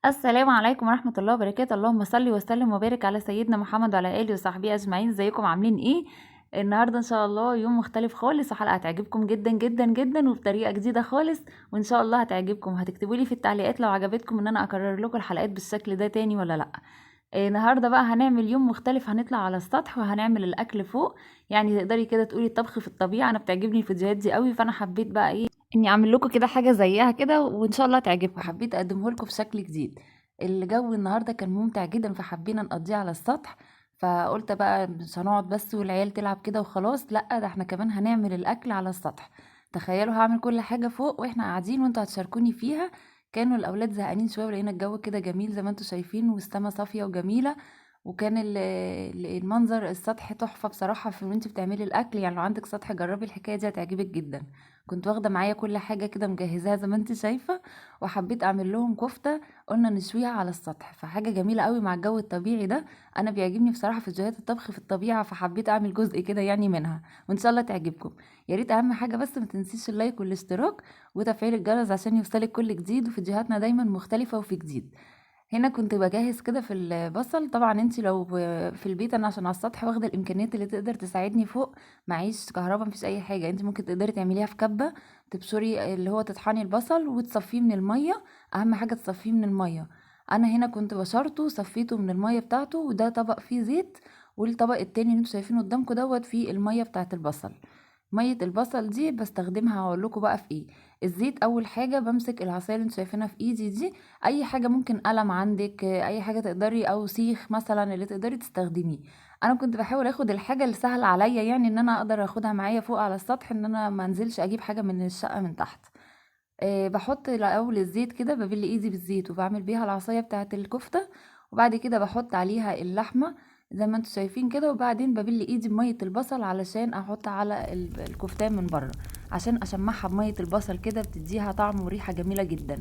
السلام عليكم ورحمة الله وبركاته. اللهم صل وسلم وبارك على سيدنا محمد وعلى آله وصحبه أجمعين. ازيكم عاملين ايه؟ النهاردة ان شاء الله يوم مختلف خالص وحلقة هتعجبكم جدا جدا جدا وبطريقة جديدة خالص، وان شاء الله هتعجبكم. هتكتبوا لي في التعليقات لو عجبتكم ان انا اكرر لكم الحلقات بالشكل ده تاني ولا لا. النهارده بقى هنعمل يوم مختلف، هنطلع على السطح وهنعمل الاكل فوق. يعني تقدري كده تقولي الطبخ في الطبيعة. انا بتعجبني الفيديوهات دي قوي، فانا حبيت بقى ايه اني اعمل لكم كده حاجه زيها كده، وان شاء الله تعجبكم. حبيت اقدمه لكم بشكل جديد. الجو النهارده كان ممتع جدا، فحبينا نقضيه على السطح. فقلت بقى مش هنقعد بس والعيال تلعب كده وخلاص، لا ده احنا كمان هنعمل الاكل على السطح. تخيلوا هعمل كل حاجه فوق واحنا قاعدين وانتوا هتشاركوني فيها. كانوا الاولاد زهقانين شويه ولقينا الجو كده جميل زي ما انتوا شايفين، والسما صافيه وجميله. وكان المنظر السطح تحفه بصراحه في وانت بتعملي الاكل. يعني لو عندك سطح جربي الحكايه دي هتعجبك جدا. كنت واخده معايا كل حاجه كده مجهزاها زي ما انت شايفه. وحبيت اعمل لهم كفته، قلنا نشويها على السطح، فحاجه جميله قوي مع الجو الطبيعي ده. انا بيعجبني بصراحه فيديوهات الطبخ في الطبيعه، فحبيت اعمل جزء كده يعني منها، وان شاء الله تعجبكم. يا ريت اهم حاجه بس ما تنسيش اللايك والاشتراك وتفعيل الجرس عشان يوصلك كل جديد، وفيديوهاتنا دايما مختلفه وفي جديد. هنا كنت بجهز كده في البصل. طبعا انتي لو في البيت، انا عشان على السطح واخده الامكانيات اللي تقدر تساعدني فوق. معيش كهرباء مفيش اي حاجه، انتي ممكن تقدري تعمليها في كبه. تبشري اللي هو تطحني البصل وتصفيه من الميه. اهم حاجه تصفيه من الميه. انا هنا كنت بشرته صفيته من الميه بتاعته، وده طبق فيه زيت. والطبق التاني اللي انتوا شايفينه قدامكم دوت فيه الميه بتاعه البصل. ميه البصل دي بستخدمها، هقول لكم بقى في ايه. الزيت اول حاجه بمسك العصايه اللي انتوا شايفينها في ايدي دي. اي حاجه ممكن قلم عندك، اي حاجه تقدري، او سيخ مثلا اللي تقدري تستخدميه. انا كنت بحاول اخد الحاجه اللي سهله عليا، يعني ان انا اقدر اخدها معايا فوق على السطح، ان انا ما انزلش اجيب حاجه من الشقه من تحت. بحط الاول الزيت كده، ببل ايدي بالزيت وبعمل بيها العصايه بتاعه الكفته. وبعد كده بحط عليها اللحمه زي ما انتوا شايفين كده، وبعدين ببل ايدي بميه البصل علشان احط على الكفتان من بره، عشان اشمعها بميه البصل كده بتديها طعم وريحه جميله جدا.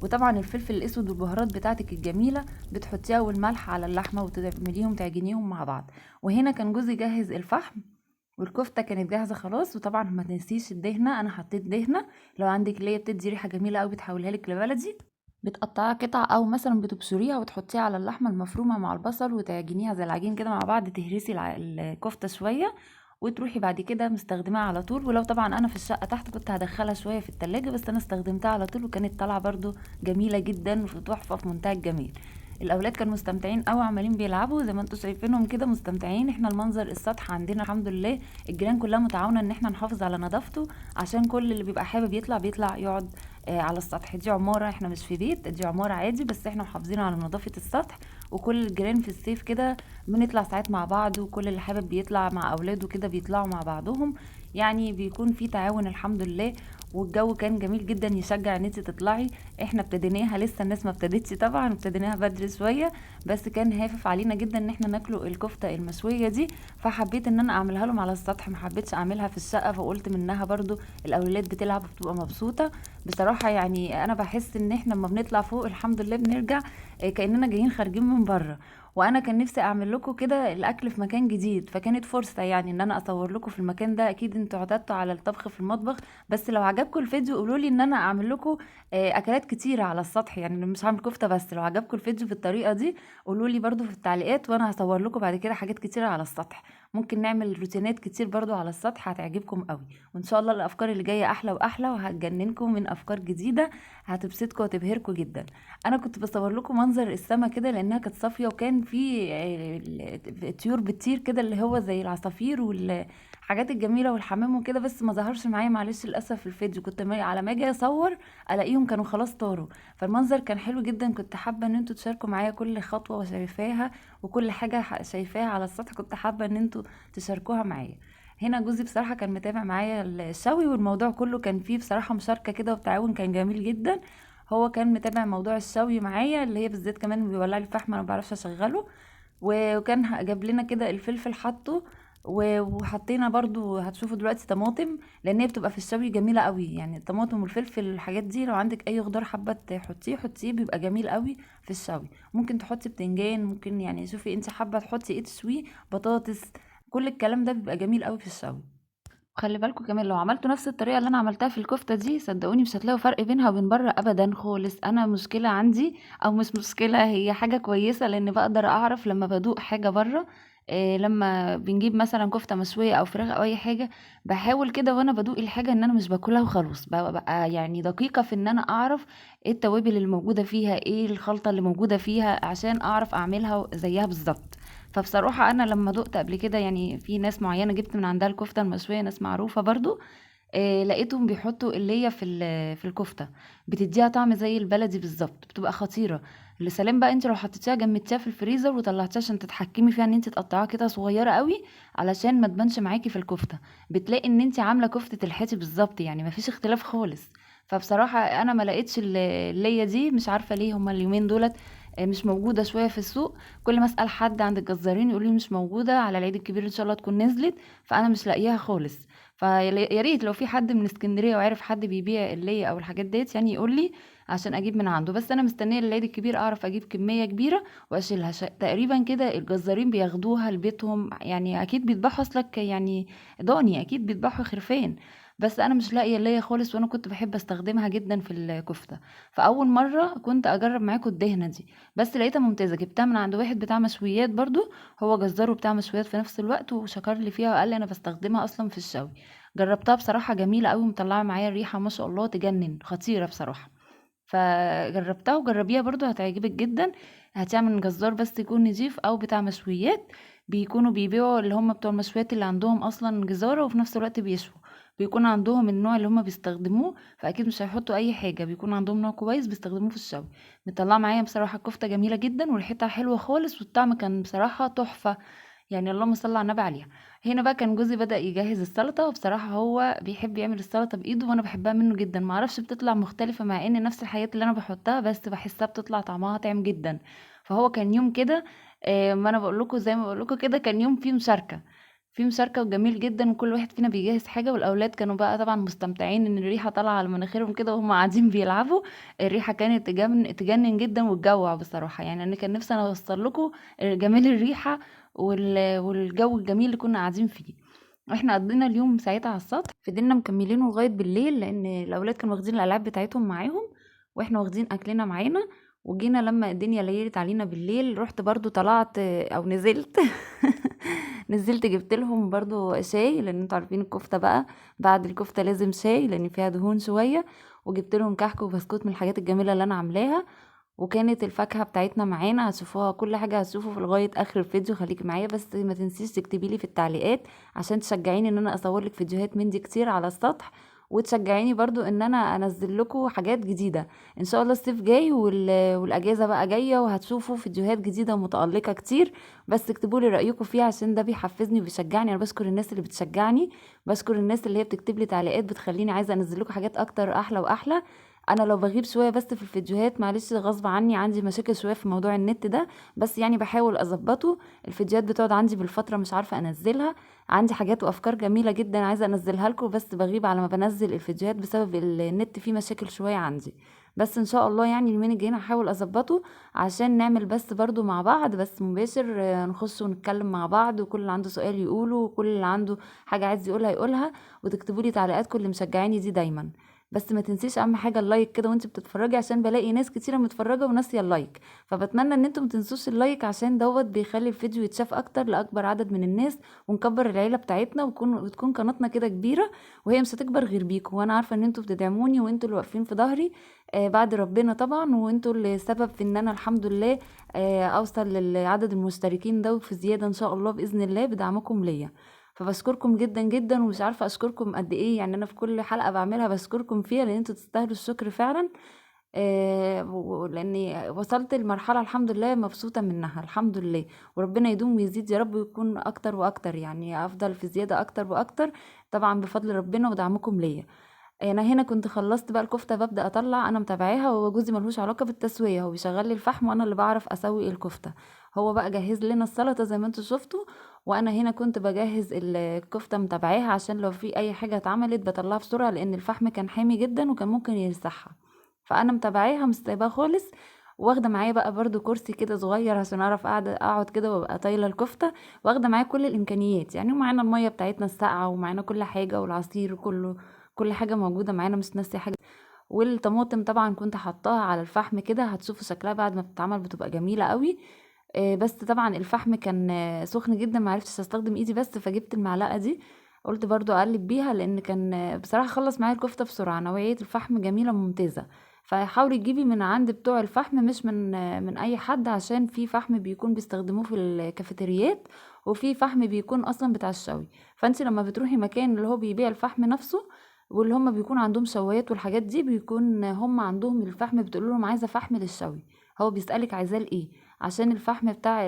وطبعا الفلفل الاسود والبهارات بتاعتك الجميله بتحطيها والملح على اللحمه وتعمليهم تعجنيهم مع بعض. وهنا كان جوزي جهز الفحم، والكفته كانت جاهزه خلاص. وطبعا ما تنسيش الدهنه، انا حطيت دهنه. لو عندك اللي هي بتدي ريحه جميله قوي بتحولها لك لبلدي. بتقطعيها قطع او مثلا بتبشريها وتحطيها على اللحمه المفرومه مع البصل وتعجنيها زي العجين كده مع بعض، تهرسي الكفته شويه. وتروحي بعد كده مستخدماها على طول. ولو طبعا انا في الشقه تحت كنت هدخلها شويه في التلاجة، بس انا استخدمتها على طول وكانت طالعه برضو جميله جدا وتحفه في منتهى الجميل. الاولاد كانوا مستمتعين قوي، عمالين بيلعبوا زي ما انتم شايفينهم كده مستمتعين. احنا المنظر السطح عندنا الحمد لله الجيران كلها متعاونه ان احنا نحافظ على نظافته، عشان كل اللي بيبقى حابب يطلع بيطلع يقعد على السطح. دي عماره، احنا مش في بيت، دي عماره عادي، بس احنا محافظين على نظافه السطح. وكل الجيران في الصيف كده بنطلع ساعات مع بعض، وكل اللي حابب بيطلع مع اولاده كده بيطلعوا مع بعضهم. يعني بيكون في تعاون الحمد لله. والجو كان جميل جدا يشجع ان انت تطلعي. احنا ابتديناها لسه، الناس ما ابتدتش طبعا، ابتديناها بدري شويه. بس كان هافف علينا جدا ان احنا ناكلوا الكفته المشويه دي. فحبيت ان انا اعملها لهم على السطح، ما حبيتش اعملها في الشقه، فقلت منها برضو الاولاد بتلعب وبتبقى مبسوطه. بصراحه يعني انا بحس ان احنا لما بنطلع فوق الحمد لله بنرجع كاننا جايين خارجين من بره. وانا كان نفسي اعمل لكم كده الاكل في مكان جديد، فكانت فرصه يعني ان انا اصور لكم في المكان ده. اكيد انتوا اعتدتوا على الطبخ في المطبخ، بس لو عجبكم الفيديو قولوا لي ان انا اعمل لكم اكلات كتيره على السطح. يعني مش هعمل كفته بس، لو عجبكم الفيديو بالطريقه دي قولوا لي برضو في التعليقات، وانا هصور لكم بعد كده حاجات كتيره على السطح. ممكن نعمل روتينات كتير برضو على السطح هتعجبكم قوي. وان شاء الله الافكار اللي جايه احلى واحلى، وهتجننكم من افكار جديده هتبسطكم وتبهركم جدا. انا كنت بصور لكم منظر السما كده لانها كانت صافيه، وكان في طيور بتطير كده اللي هو زي العصافير والحاجات الجميله والحمام وكده، بس ما ظهرش معايا معلش للاسف في الفيديو. كنت على ما اجي اصور الاقيهم كانوا خلاص طاروا. فالمنظر كان حلو جدا، كنت حابه ان انتوا تشاركوا معايا كل خطوه وشايفاها، وكل حاجه شايفاها على السطح كنت حابه ان انتوا تشاركوها معايا. هنا جوزي بصراحه كان متابع معايا الشوي، والموضوع كله كان فيه بصراحه مشاركه كده وتعاون كان جميل جدا. هو كان متابع موضوع الشوي معايا، اللي هي بالذات كمان بيولع لي الفحم انا ما بعرفش اشغله. وكان جاب لنا كده الفلفل حطه. وحطينا برضو هتشوفوا دلوقتي طماطم، لان هي بتبقى في الشوي جميله قوي. يعني الطماطم والفلفل الحاجات دي لو عندك اي خضار حابه تحطيه حطيه، بيبقى جميل قوي في الشوي. ممكن تحطي بتنجان، ممكن يعني شوفي انت حابه تحطي ايه تشويه، بطاطس. كل الكلام ده بيبقى جميل قوي في الشوي. وخلي بالكم كمان لو عملتوا نفس الطريقة اللي انا عملتها في الكفتة دي، صدقوني مش هتلاقوا فرق بينها وبين بره ابدا خالص. انا مشكلة عندي او مش مشكلة، هي حاجة كويسة لان بقدر اعرف لما بدوق حاجة بره. إيه لما بنجيب مثلا كفتة مشوية او فراخ او اي حاجة، بحاول كده وانا بدوق الحاجة ان انا مش باكلها وخلاص، ببقى يعني دقيقة في ان انا اعرف ايه التوابل اللي موجودة فيها، ايه الخلطة اللي موجودة فيها، عشان اعرف اعملها زيها بالظبط. فبصراحة أنا لمّا دُقت قبل كده يعني في ناس معيّنة جِبت من عندها الكفتة المشوية، ناس معروفة برضه، لقيتهم بيحطّوا الليّة في الكفتة، بتدّيها طعم زي البلدي بالضبط، بتبقى خطيرة. يا سلام بقى أنتِ لو حطيتيها جمدتيها في الفريزر وطلعتيها عشان تتحكمي فيها إن أنتِ تقطّعيها كده صغيّرة أوي، علشان ما تبانش معاكِ في الكفتة، بتلاقي إن أنتِ عاملة كفتة الحاتي بالضبط، يعني ما فيش اختلاف خالص. فبصراحة أنا ما لقيتش الليّة دي، مش عارفة ليه هُم اليومين دُولة مش موجودة شوية في السوق. كل ما اسال حد عند الجزارين يقولوا لي مش موجوده، على العيد الكبير ان شاء الله تكون نزلت. فانا مش لاقياها خالص. فيا ريت لو في حد من اسكندريه وعارف حد بيبيع اللي او الحاجات ديت يعني يقول لي عشان اجيب من عنده. بس انا مستنيه العيد الكبير اعرف اجيب كميه كبيره واشيلها. تقريبا كده الجزارين بياخدوها لبيتهم، يعني اكيد بيذبحوا اصلك يعني ضاني، اكيد بيذبحوا خرفان. بس انا مش لاقيه اللي خالص، وانا كنت بحب استخدمها جدا في الكفته. فاول مره كنت اجرب معاكم الدهنه دي، بس لقيتها ممتازة. جبتها من عند واحد بتاع مشويات برضو، هو جزار وبتاع مشويات في نفس الوقت، وشكر لي فيها وقال لي انا بستخدمها اصلا في الشوي. جربتها بصراحة جميلة قوي، مطلعة معايا الريحة ما شاء الله تجنن، خطيرة بصراحة. فجربتها وجربيها برضو هتعجبك جدا. هاتيها من جزار بس يكون نضيف او بتاع مشويات، بيكونوا بيبيعوا اللي هم بتوع المشويات اللي عندهم اصلا جزارة وفي نفس الوقت بيشوا. بيكون عندهم النوع اللي هم بيستخدموه، فاكيد مش هيحطوا اي حاجة، بيكون عندهم نوع كويس بيستخدموه في الشوي. مطلعه معايا بصراحة الكفتة جميلة جدا وريحتها حلوة خالص، والطعم كان بصراحة تحفة. يعني اللهم صل على النبي عليها. هنا بقى كان جوزي بدأ يجهز السلطة، وبصراحة هو بيحب يعمل السلطة بإيده وانا بحبها منه جدا. معرفش بتطلع مختلفة مع ان نفس الحاجات اللي انا بحطها، بس بحسها بتطلع طعمها طعم جدا. فهو كان يوم كده، ما انا بقول لكم زي ما بقول لكم كده، كان يوم فيه مشاركة. فيه مشاركة وجميل جدا، وكل واحد فينا بيجهز حاجة، والأولاد كانوا بقى طبعا مستمتعين إن الريحة طالعة على مناخيرهم كده وهم قاعدين بيلعبوا. الريحة كانت تجنن جدا وتجوع بصراحة. يعني أنا كان نفسي أنا أوصل لكم جمال الريحة والجو الجميل اللي كنا قاعدين فيه. واحنا قضينا اليوم ساعتها على السطح، فضلنا مكملينه لغاية بالليل لأن الأولاد كانوا واخدين الألعاب بتاعتهم معاهم، واحنا واخدين أكلنا معانا. وجينا لما الدنيا ليلت علينا بالليل، رحت برضو طلعت أو نزلت نزلت جبت لهم برضو شاي، لأن انتوا عارفين الكفتة بقى بعد الكفتة لازم شاي لأن فيها دهون شوية. وجبت لهم كحك وبسكوت من الحاجات الجميلة اللي أنا عاملاها. وكانت الفاكهة بتاعتنا معانا، هتشوفوها كل حاجة هتشوفوا في لغاية اخر الفيديو، خليكي معايا. بس ما تنسيش تكتبي لي في التعليقات عشان تشجعيني ان انا اصور لك فيديوهات من دي كتير على السطح، وتشجعيني برضو ان انا انزل لكم حاجات جديدة. ان شاء الله الصيف جاي والاجازة بقى جاية، وهتشوفوا فيديوهات جديدة متألقة كتير. بس اكتبوا لي رأيكم فيها عشان ده بيحفزني وبيشجعني. انا بشكر الناس اللي بتشجعني، بشكر الناس اللي هي بتكتب لي تعليقات بتخليني عايزة انزل لكم حاجات اكتر احلى واحلى. انا لو بغيب شويه بس في الفيديوهات معلش غصب عني، عندي مشاكل شويه في موضوع النت ده، بس يعني بحاول اظبطه. الفيديوهات بتقعد عندي بالفتره مش عارفه انزلها. عندي حاجات وافكار جميله جدا عايزه انزلها لكم، بس بغيب على ما بنزل الفيديوهات بسبب النت فيه مشاكل شويه عندي. بس ان شاء الله يعني اليومين الجايين هحاول اظبطه عشان نعمل بس برضو مع بعض بس مباشر، نخش ونتكلم مع بعض، وكل اللي عنده سؤال يقوله، وكل اللي عنده حاجه عايز يقولها يقولها. وتكتبوا لي تعليقاتكم اللي مشجعاني دي دايما. بس ما تنسيش اهم حاجه اللايك كده وانت بتتفرجي، عشان بلاقي ناس كتيره متفرجه وناسيه اللايك. فبتمنى ان انتم ما تنسوش اللايك، عشان دوت بيخلي الفيديو يتشاف اكتر لاكبر عدد من الناس، ونكبر العيله بتاعتنا، وتكون قناتنا كده كبيره. وهي مش هتكبر غير بيكم، وانا عارفه ان انتوا بتدعموني وانتوا اللي واقفين في ظهري بعد ربنا طبعا، وانتوا اللي سبب في ان انا الحمد لله اوصل لعدد المشتركين ده وفي زياده ان شاء الله باذن الله بدعمكم ليا. فبشكركم جدا جدا، ومش عارفه اشكركم قد ايه. يعني انا في كل حلقه بعملها بشكركم فيها لان انتوا تستاهلوا الشكر فعلا. لاني وصلت لمرحله الحمد لله مبسوطه منها الحمد لله. وربنا يدوم ويزيد يا رب، ويكون اكتر واكتر، يعني افضل في زياده اكتر واكتر، طبعا بفضل ربنا ودعمكم ليا. انا هنا كنت خلصت بقى الكفته، ببدا اطلع، انا متابعاها، وهو جوزي ملهوش علاقه بالتسويه، هو بيشغل لي الفحم وانا اللي بعرف اسوي الكفته. هو بقى جهز لنا السلطه زي ما انتوا شفتوا، وانا هنا كنت بجهز الكفته متابعاها، عشان لو في اي حاجه اتعملت بطلعها بسرعه، لان الفحم كان حامي جدا وكان ممكن يلسعها. فانا متابعاها مش سايباها خالص. واخده معايا بقى برضو كرسي كده صغير عشان اعرف اقعد كده وابقى طايله الكفته، واخده معايا كل الامكانيات يعني، ومعانا الميه بتاعتنا الساقعه ومعانا كل حاجه والعصير كله، كل حاجه موجوده معانا مش ناسيه حاجه. والطماطم طبعا كنت حطاها على الفحم كده، هتشوفوا شكلها بعد ما بتتعمل بتبقى جميله قوي. بس طبعا الفحم كان سخن جدا، معرفتش استخدم ايدي بس، فجبت المعلقه دي قلت برضو اقلب بيها، لان كان بصراحه خلص معايا الكفته بسرعه. نوعيه الفحم جميله ممتازه، فحاولي تجيبي من عند بتوع الفحم مش من اي حد، عشان في فحم بيكون بيستخدموه في الكافيتريات، وفي فحم بيكون اصلا بتاع الشوي. فانت لما بتروحي مكان اللي هو بيبيع الفحم نفسه، واللي هم بيكون عندهم شوايات والحاجات دي، بيكون هم عندهم الفحم، بتقول لهم عايزه فحم للشوي، هو بيسألك عايزاه لايه، عشان الفحم بتاع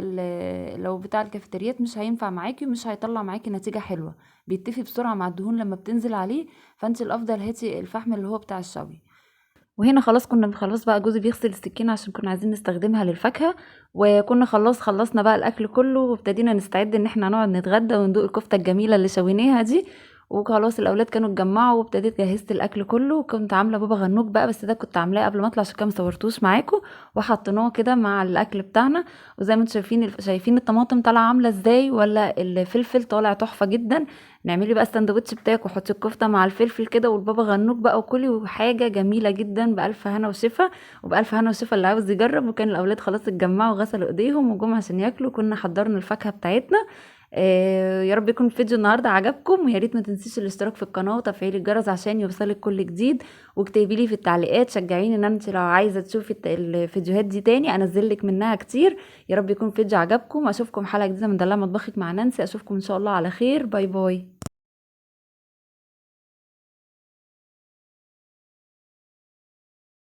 لو بتاع الكافيتريات مش هينفع معاكي ومش هيطلع معاكي نتيجة حلوة، بيتفي بسرعة مع الدهون لما بتنزل عليه. فانت الافضل هاتي الفحم اللي هو بتاع الشوي. وهنا خلاص كنا خلاص بقى جوزي بيغسل السكينة عشان كنا عايزين نستخدمها للفاكهة، وكنا خلصنا بقى الاكل كله، وابتدينا نستعد ان احنا نقعد نتغدى وندوق الكفتة الجميلة اللي شويناها دي. وخلاص الاولاد كانوا اتجمعوا، وابتديت جهزت الاكل كله، وكنت عامله بابا غنوج بقى، بس ده كنت عاملاه قبل ما اطلع عشان كده مصورتوش معاكم، وحطيناه كده مع الاكل بتاعنا. وزي ما انتم شايفين الطماطم طالعه عامله ازاي، ولا الفلفل طالع تحفه جدا. نعملي بقى الساندوتش بتاعك وحطي الكفته مع الفلفل كده والبابا غنوج بقى وكلي، وحاجه جميله جدا بالف هنا وشفا. وبالف هنا وشفا اللي عاوز يجرب. وكان الاولاد خلاص اتجمعوا وغسلوا ايديهم وجم عشان ياكلوا، كنا حضرنا الفاكهه بتاعتنا. يا رب يكون الفيديو النهارده عجبكم، ويا ريت ما تنسيش الاشتراك في القناه وتفعيل الجرس عشان يوصلك كل جديد. واكتبي لي في التعليقات شجعيني ان انت لو عايزه تشوفي الفيديوهات دي تاني انزل لك منها كتير. يا رب يكون الفيديو عجبكم، اشوفكم حلقه جديده من دلع مطبخك مع نانسي، اشوفكم ان شاء الله على خير، باي باي.